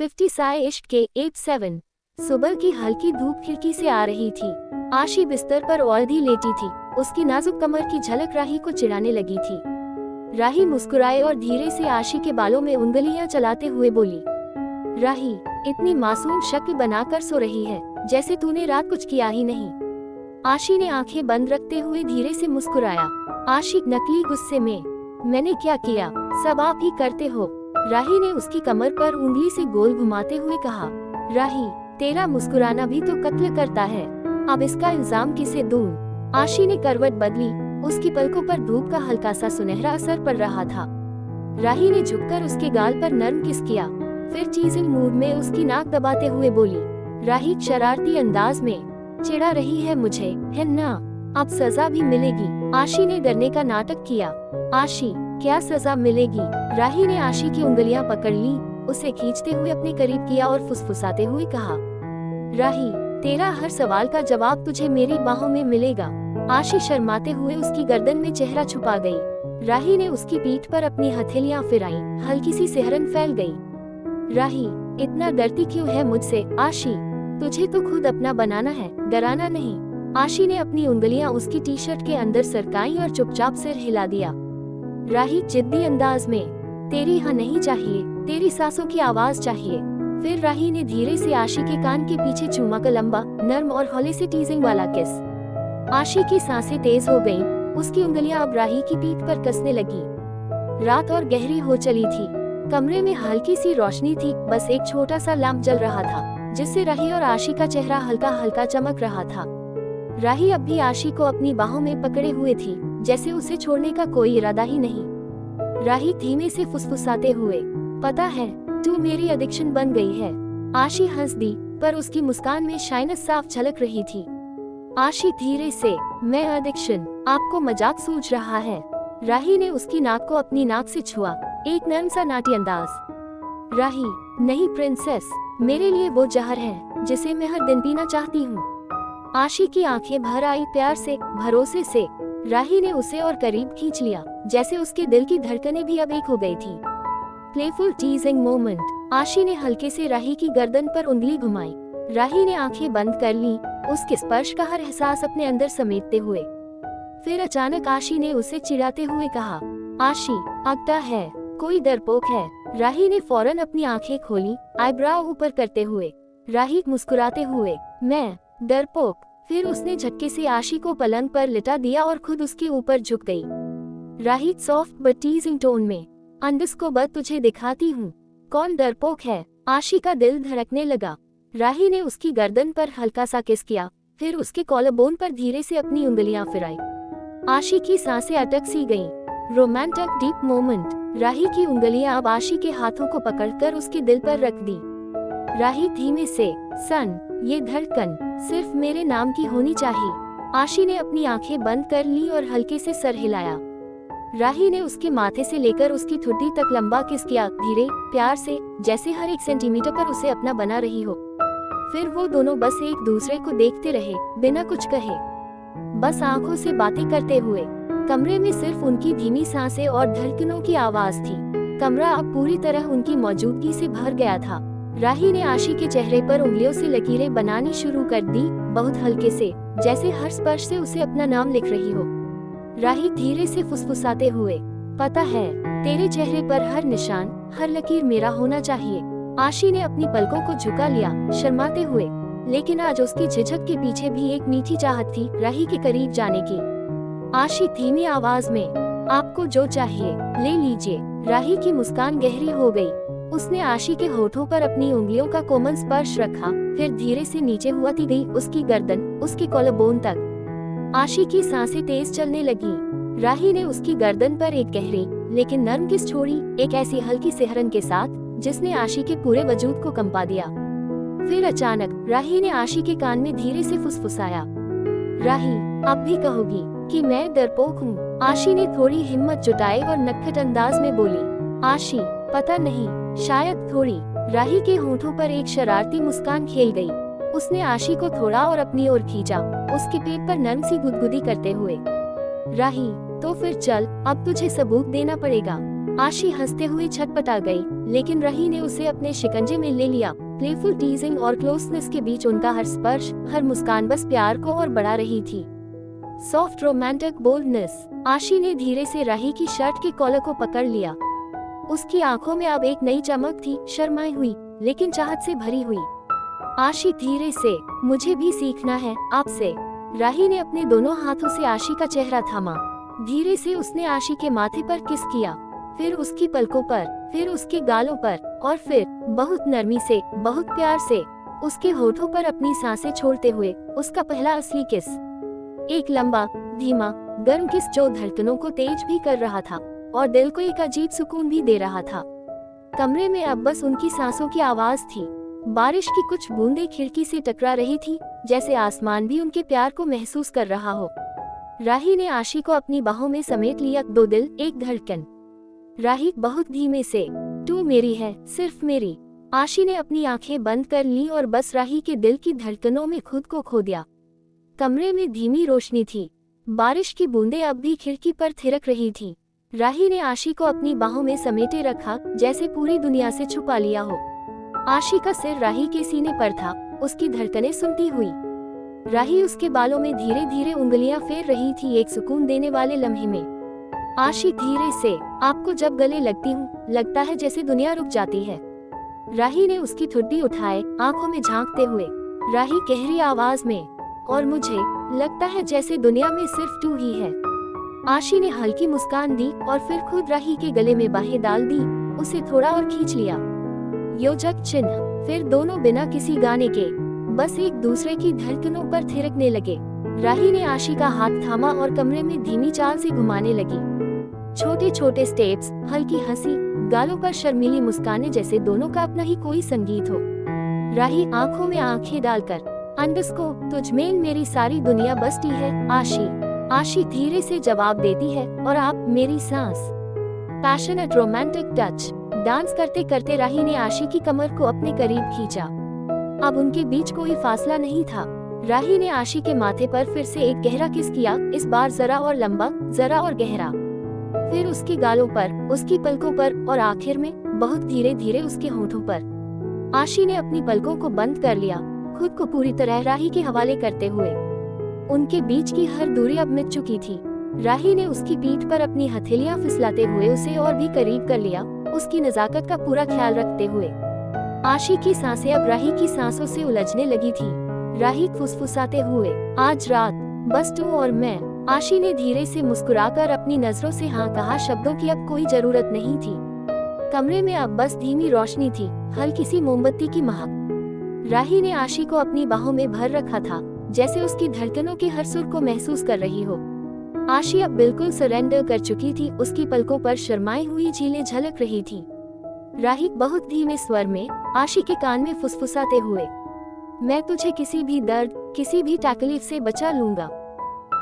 50 साए इश्क के 87। सुबह की हल्की धूप खिड़की से आ रही थी। आशी बिस्तर पर औंधी लेटी थी। उसकी नाजुक कमर की झलक राही को चिढ़ाने लगी थी। राही मुस्कुराए और धीरे से आशी के बालों में उंगलियां चलाते हुए बोली, राही, इतनी मासूम शक्ल बनाकर सो रही है जैसे तूने रात कुछ किया ही नहीं। आशी ने आंखें बंद रखते हुए धीरे से मुस्कुराया। आशी नकली गुस्से में, मैंने क्या किया, सब आप ही करते हो। राही ने उसकी कमर पर उंगली से गोल घुमाते हुए कहा, राही, तेरा मुस्कुराना भी तो कत्ल करता है, अब इसका इल्जाम किसे दूं? आशी ने करवट बदली। उसकी पलकों पर धूप का हल्का सा सुनहरा असर पड़ रहा था। राही ने झुककर उसके गाल पर नर्म किस किया, फिर चीजिंग मूड में उसकी नाक दबाते हुए बोली, राही शरारती अंदाज में, चिढ़ा रही है मुझे, है ना? अब सजा भी मिलेगी। आशी ने डरने का नाटक किया। आशी, क्या सजा मिलेगी? राही ने आशी की उंगलियां पकड़ ली, उसे खींचते हुए अपने करीब किया और फुसफुसाते हुए कहा, राही, तेरा हर सवाल का जवाब तुझे मेरी बाहों में मिलेगा। आशी शर्माते हुए उसकी गर्दन में चेहरा छुपा गई। राही ने उसकी पीठ पर अपनी हथेलियां फिराईं, हल्की सी सिहरन फैल गई। राही, इतना डरती क्यों है मुझसे? आशी, तुझे तो खुद अपना बनाना है, डराना नहीं। आशी ने अपनी उंगलियां उसकी टी शर्ट के अंदर सरकाई और चुपचाप सिर हिला दिया। राही जिद्दी अंदाज में, तेरी हाँ नहीं चाहिए, तेरी सांसों की आवाज चाहिए। फिर राही ने धीरे से आशी के कान के पीछे चूमा का लंबा, नर्म और हौले से टीजिंग वाला किस। आशी की सांसें तेज हो गईं, उसकी उंगलियां अब राही की पीठ पर कसने लगी। रात और गहरी हो चली थी। कमरे में हल्की सी रोशनी थी, बस एक छोटा सा लैंप जल रहा था, जिससे राही और आशी का चेहरा हल्का हल्का चमक रहा था। राही अब भी आशी को अपनी बाहों में पकड़े हुए थी, जैसे उसे छोड़ने का कोई इरादा ही नहीं। राही धीमे से फुसफुसाते हुए, पता है, तू मेरी एडिक्शन बन गई है। आशी हंस दी, पर उसकी मुस्कान में शाइनेस साफ झलक रही थी। आशी धीरे से, मैं एडिक्शन, आपको मजाक सूझ रहा है? राही ने उसकी नाक को अपनी नाक से छुआ, एक नर्म सा नाटी अंदाज। राही, नहीं प्रिंसेस, मेरे लिए वो जहर है जिसे मैं हर दिन पीना चाहती हूँ। आशी की आंखें भर आई प्यार से, भरोसे से। राही ने उसे और करीब खींच लिया, जैसे उसके दिल की धड़कनें भी अब एक हो गई थी। Playful टीजिंग moment. आशी ने हल्के से राही की गर्दन पर उंगली घुमाई। राही ने आंखें बंद कर ली, उसके स्पर्श का हर एहसास अपने अंदर समेटते हुए। फिर अचानक आशी ने उसे चिढ़ाते हुए कहा, आशी, अगता है, कोई डरपोक है। राही ने फौरन अपनी आंखें खोली, आईब्राव ऊपर करते हुए। राही मुस्कुराते हुए, मैं डरपोक? फिर उसने झटके से आशी को पलंग पर लिटा दिया और खुद उसके ऊपर झुक गई। राही सॉफ्ट बट टीजिंग टोन में, अंडस्कोबत तुझे दिखाती हूँ, कौन डरपोक है? आशी का दिल धड़कने लगा। राही ने उसकी गर्दन पर हल्का सा किस किया, फिर उसके कॉलरबोन पर धीरे से अपनी उंगलियां फिराई। आशी की सांसें अटक सी गईं। Romantic deep moment. राही की उंगलियां अब आशी के हाथों को पकड़कर उसके दिल पर रख दी। राही धीमे से, सन, ये धड़कन सिर्फ मेरे नाम की होनी चाहिए। आशी ने अपनी आंखें बंद कर ली और हल्के से सर हिलाया। राही ने उसके माथे से लेकर उसकी ठुड्डी तक लंबा किस किया, धीरे, प्यार से, जैसे हर एक सेंटीमीटर पर उसे अपना बना रही हो। फिर वो दोनों बस एक दूसरे को देखते रहे, बिना कुछ कहे, बस आंखों से बातें करते हुए। कमरे में सिर्फ उनकी धीमी सांसें और धड़कनों की आवाज थी। कमरा अब पूरी तरह उनकी मौजूदगी से भर गया था। राही ने आशी के चेहरे पर उंगलियों से लकीरें बनानी शुरू कर दी, बहुत हल्के से, जैसे हर स्पर्श से उसे अपना नाम लिख रही हो। राही धीरे से फुसफुसाते हुए, पता है, तेरे चेहरे पर हर निशान, हर लकीर मेरा होना चाहिए। आशी ने अपनी पलकों को झुका लिया, शर्माते हुए, लेकिन आज उसकी झिझक के पीछे भी एक मीठी चाहत थी, राही के करीब जाने की। आशी धीमी आवाज में, आपको जो चाहिए ले लीजिए। राही की मुस्कान गहरी हो गई। उसने आशी के होठों पर अपनी उंगलियों का कोमल स्पर्श रखा, फिर धीरे से नीचे हुआती गई, उसकी गर्दन, उसकी कॉलरबोन तक। आशी की सांसें तेज चलने लगी। राही ने उसकी गर्दन पर एक गहरी लेकिन नर्म किस छोड़ी, एक ऐसी हल्की सिहरन के साथ जिसने आशी के पूरे वजूद को कंपा दिया। फिर अचानक राही ने आशी के कान में धीरे से फुसफुसाया, राही, अब भी कहोगी कि मैं डरपोक हूँ? आशी ने थोड़ी हिम्मत जुटाई और नक्खट अंदाज में बोली, आशी, पता नहीं, शायद थोड़ी। राही के होठों पर एक शरारती मुस्कान खेल गई। उसने आशी को थोड़ा और अपनी ओर खींचा, उसके पेट पर नर्म सी गुदगुदी करते हुए। राही, तो फिर चल, अब तुझे सबूत देना पड़ेगा। आशी हंसते हुए छटपटा गई, लेकिन राही ने उसे अपने शिकंजे में ले लिया। प्लेफुल टीजिंग और क्लोजनेस के बीच उनका हर स्पर्श, हर मुस्कान बस प्यार को और बढ़ा रही थी। Soft romantic boldness. आशी ने धीरे से राही की शर्ट के कॉलर को पकड़ लिया। उसकी आंखों में अब एक नई चमक थी, शर्माई हुई लेकिन चाहत से भरी हुई। आशी धीरे से, मुझे भी सीखना है आपसे। राही ने अपने दोनों हाथों से आशी का चेहरा थामा। धीरे से उसने आशी के माथे पर किस किया, फिर उसकी पलकों पर, फिर उसके गालों पर, और फिर बहुत नरमी से, बहुत प्यार से उसके होठों पर अपनी सांसें छोड़ते हुए उसका पहला असली किस। एक लंबा, धीमा, गर्म किस जो धड़कनों को तेज भी कर रहा था और दिल को एक अजीब सुकून भी दे रहा था। कमरे में अब बस उनकी सांसों की आवाज थी। बारिश की कुछ बूंदें खिड़की से टकरा रही थी, जैसे आसमान भी उनके प्यार को महसूस कर रहा हो। राही ने आशी को अपनी बाहों में समेट लिया। दो दिल, एक धड़कन। राही बहुत धीमे से, तू मेरी है, सिर्फ मेरी। आशी ने अपनी आंखें बंद कर ली और बस राही के दिल की धड़कनों में खुद को खो दिया। कमरे में धीमी रोशनी थी। बारिश की बूंदें अब भी खिड़की पर थिरक रही थीं। राही ने आशी को अपनी बाहों में समेटे रखा, जैसे पूरी दुनिया से छुपा लिया हो। आशी का सिर राही के सीने पर था, उसकी धड़कनें सुनती हुई। राही उसके बालों में धीरे धीरे उंगलियां फेर रही थी, एक सुकून देने वाले लम्हे में। आशी धीरे से, आपको जब गले लगती हूँ लगता है जैसे दुनिया रुक जाती है। राही ने उसकी ठुड्डी उठाए, आंखों में झांकते हुए। राही गहरी आवाज में, और मुझे लगता है जैसे दुनिया में सिर्फ तू ही है। आशी ने हल्की मुस्कान दी और फिर खुद राही के गले में बाहें डाल दी, उसे थोड़ा और खींच लिया। योजक चिन्ह। फिर दोनों बिना किसी गाने के बस एक दूसरे की धड़कनों पर थिरकने लगे। राही ने आशी का हाथ थामा और कमरे में धीमी चाल से घुमाने लगी। छोटे छोटे स्टेप्स, हल्की हंसी, गालों पर शर्मीली मुस्कानें, जैसे दोनों का अपना ही कोई संगीत हो। राही आंखों में आंखें डालकर, अंडरस्को तुझ में मेरी सारी दुनिया बसती है आशी। आशी धीरे से जवाब देती है, और आप मेरी सांस। Passionate romantic touch. डांस करते करते राही ने आशी की कमर को अपने करीब खींचा। अब उनके बीच कोई फासला नहीं था। राही ने आशी के माथे पर फिर से एक गहरा किस किया, इस बार जरा और लंबा, जरा और गहरा। फिर उसके गालों पर, उसकी पलकों पर, और आखिर में बहुत धीरे धीरे उसके होठों पर। आशी ने अपनी पलकों को बंद कर लिया, खुद को पूरी तरह राही के हवाले करते हुए। उनके बीच की हर दूरी अब मिट चुकी थी। राही ने उसकी पीठ पर अपनी हथेलियां फिसलाते हुए उसे और भी करीब कर लिया, उसकी नजाकत का पूरा ख्याल रखते हुए। आशी की सांसें अब राही की सांसों से उलझने लगी थी। राही फुसफुसाते हुए, आज रात बस तू और मैं। आशी ने धीरे से मुस्कुराकर अपनी नजरों से हाँ कहा, शब्दों की अब कोई जरूरत नहीं थी। कमरे में अब बस धीमी रोशनी थी, हल्की सी मोमबत्ती की महक। राही ने आशी को अपनी बाहों में भर रखा था, जैसे उसकी धड़कनों के हर सुर को महसूस कर रही हो। आशी अब बिल्कुल सरेंडर कर चुकी थी, उसकी पलकों पर शर्माई हुई झीलें झलक रही थी। राही बहुत धीमे स्वर में आशी के कान में फुसफुसाते हुए, मैं तुझे किसी भी दर्द, किसी भी तकलीफ से बचा लूंगा,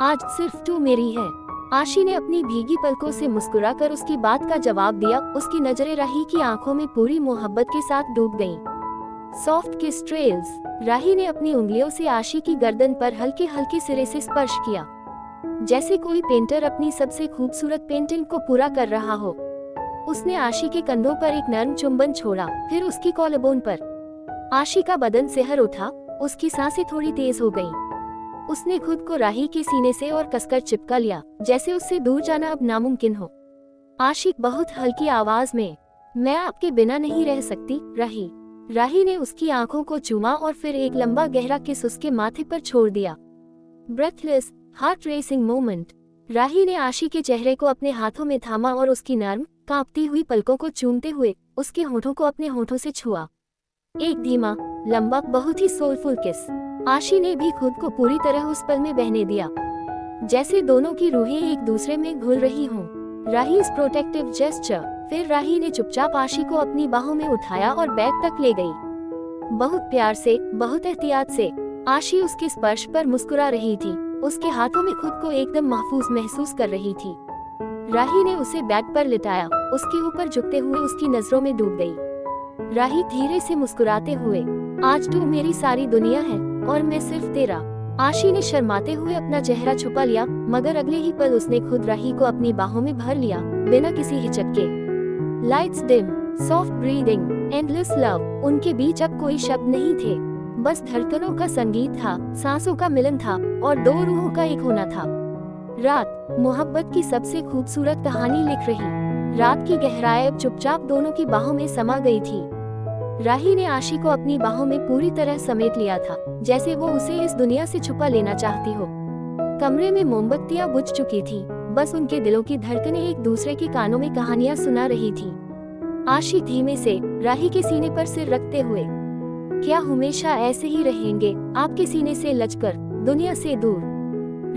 आज सिर्फ तू मेरी है। आशी ने अपनी भीगी पलकों से मुस्कुराकर उसकी बात का जवाब दिया। उसकी नजरें राही की आंखों में पूरी मोहब्बत के साथ डूब गईं। सॉफ्ट किस ट्रेल्स। राही ने अपनी उंगलियों से आशी की गर्दन पर हल्के हल्के सिरे से स्पर्श किया, जैसे कोई पेंटर अपनी सबसे खूबसूरत पेंटिंग को पूरा कर रहा हो। उसने आशी के कंधों पर एक नर्म चुंबन छोड़ा, फिर उसकी कॉलरबोन पर। आशी का बदन सिहर उठा, उसकी सांसें थोड़ी तेज हो गईं। उसने खुद को राही के सीने से और कसकर चिपका लिया, जैसे उससे दूर जाना अब नामुमकिन हो। आशी बहुत हल्की आवाज में, मैं आपके बिना नहीं रह सकती राही। राही ने उसकी आंखों को चूमा और फिर एक लंबा गहरा किस उसके माथे पर छोड़ दिया। Breathless, heart racing moment. Rahi ने आशी के चेहरे को अपने हाथों में थामा और उसकी नर्म, कांपती हुई पलकों को चूमते हुए उसके होठों को अपने होठों से छुआ। एक धीमा, लंबा, बहुत ही सोलफुल किस। आशी ने भी खुद को पूरी तरह उस पल में बहने दिया, जैसे दोनों की रूहें एक दूसरे में घुल रही हों। राही's प्रोटेक्टिव जेस्चर। फिर राही ने चुपचाप आशी को अपनी बाहों में उठाया और बैग तक ले गई। बहुत प्यार से, बहुत एहतियात से आशी उसके स्पर्श पर मुस्कुरा रही थी, उसके हाथों में खुद को एकदम महफूज महसूस कर रही थी। राही ने उसे बैग पर लिटाया, उसके ऊपर झुकते हुए उसकी नजरों में डूब गई। राही धीरे से मुस्कुराते हुए, आज तू मेरी सारी दुनिया है और मैं सिर्फ तेरा। आशी ने शर्माते हुए अपना चेहरा छुपा लिया, मगर अगले ही पल उसने खुद राही को अपनी बाहों में भर लिया, बिना किसी हिचक के। Lights dim, soft breathing, endless love. उनके बीच अब कोई शब्द नहीं थे, बस धड़कनों का संगीत था, सांसों का मिलन था और दो रूहों का एक होना था। रात मोहब्बत की सबसे खूबसूरत कहानी लिख रही। रात की गहराई अब चुपचाप दोनों की बाहों में समा गई थी। राही ने आशी को अपनी बाहों में पूरी तरह समेट लिया था, जैसे वो उसे इस दुनिया से छुपा लेना चाहती हो। कमरे में मोमबत्तियां बुझ चुकी थी, बस उनके दिलों की धड़कनें एक दूसरे के कानों में कहानियां सुना रही थी। आशी धीमे से राही के सीने पर सिर रखते हुए, क्या हमेशा ऐसे ही रहेंगे, आपके सीने से लचकर, दुनिया से दूर।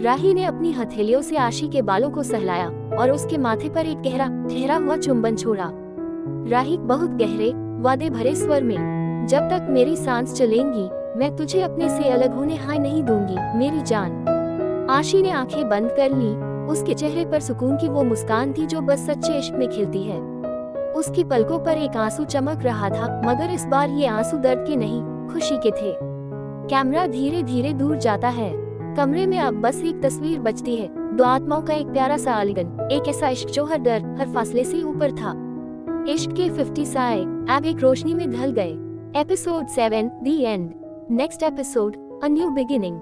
राही ने अपनी हथेलियों से आशी के बालों को सहलाया और उसके माथे पर एक गहरा ठहरा हुआ चुंबन छोड़ा। राही बहुत गहरे वादे भरे स्वर में, जब तक मेरी सांस चलेंगी मैं तुझे अपने से अलग होने हाय नहीं दूंगी मेरी जान। आशी ने आंखें बंद कर ली। उसके चेहरे पर सुकून की वो मुस्कान थी जो बस सच्चे इश्क में खिलती है। उसकी पलकों पर एक आंसू चमक रहा था, मगर इस बार ये आंसू दर्द के नहीं, खुशी के थे। कैमरा धीरे धीरे दूर जाता है। कमरे में अब बस एक तस्वीर बचती है, दो आत्माओं का एक प्यारा सा आलिंगन, एक ऐसा इश्क जो हर डर, हर फासले से ऊपर था। इश्क के 50 साए अब एक रोशनी में ढल गए। Episode 7 the end. Next episode a new beginning.